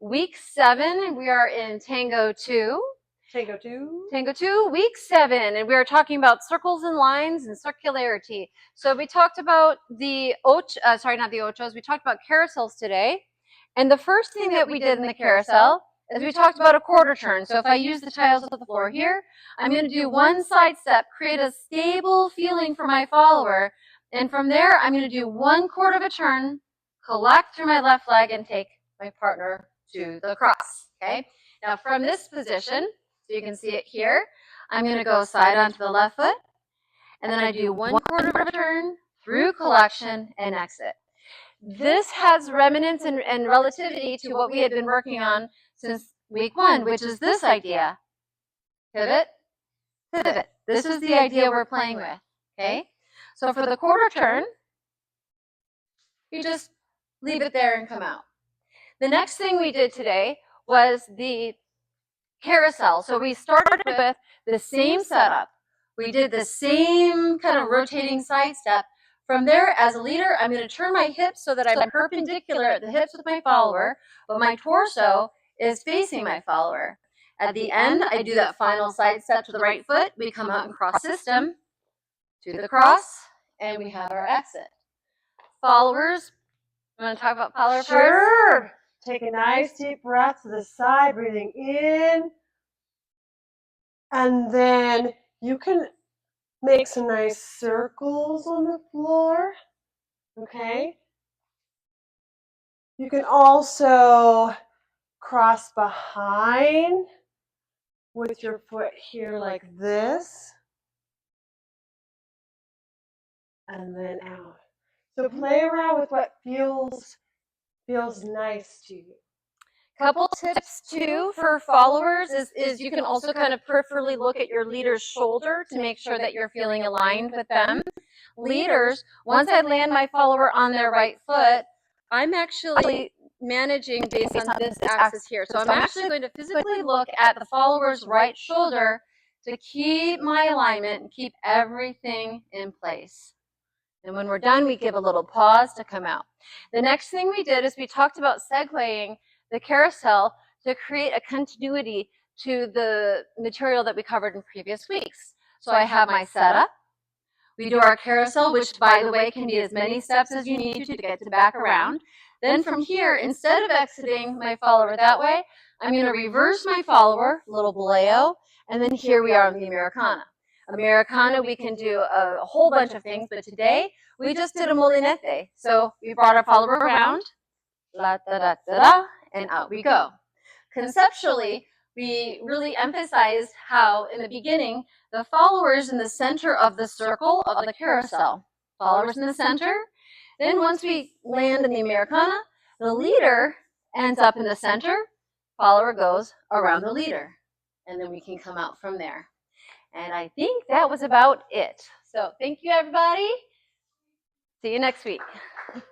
week 7. We are in Tango 2. Tango 2. Tango 2, week 7, and we are talking about circles and lines and circularity. So we talked about the not the ochos, we talked about carousels today. And the first thing that we did in the carousel is we talked about a quarter turn. So if I use the tiles of the floor here, I'm going to do one side step, create a stable feeling for my follower, and from there I'm going to do 1/4 of a turn, collect through my left leg, and take my partner to the cross. Okay. Now from this position, so you can see it here, I'm going to go side onto the left foot, and then I do 1/4 of a turn through collection and exit. This has remnants and relativity to what we had been working on since week 1, which is this idea. Pivot, pivot. This is the idea we're playing with. Okay. So for the quarter turn, you just leave it there and come out. The next thing we did today was the carousel. So we started with the same setup. We did the same kind of rotating side step. From there, as a leader, I'm going to turn my hips so that I'm perpendicular at the hips with my follower, but my torso is facing my follower. At the end, I do that final side step to the right foot. We come out and cross system to the cross, and we have our exit. Followers, you want to talk about follower first? Sure. Take a nice deep breath to the side, breathing in. And then you can make some nice circles on the floor. Okay. You can also cross behind with your foot here like this. And then out. So play around with what feels nice to you. Couple tips too for followers is you can also kind of peripherally look at your leader's shoulder to make sure that you're feeling aligned with them. Leaders, once I land my follower on their right foot, I'm actually managing based on this axis here. So I'm actually going to physically look at the follower's right shoulder to keep my alignment and keep everything in place. And when we're done, we give a little pause to come out. The next thing we did is we talked about segueing the carousel to create a continuity to the material that we covered in previous weeks. So I have my setup. We do our carousel, which, by the way, can be as many steps as you need to get to back around. Then from here, instead of exiting my follower that way, I'm going to reverse my follower, little boleo, and then here we are on the Americana. Americana, we can do a whole bunch of things, but today we just did a molinete. So we brought our follower around, la da da da da, and out we go. Conceptually, we really emphasized how, in the beginning, the followers in the center of the circle of the carousel. Followers in the center. Then once we land in the Americana, the leader ends up in the center. Follower goes around the leader. And then we can come out from there. And I think that was about it. So thank you, everybody. See you next week.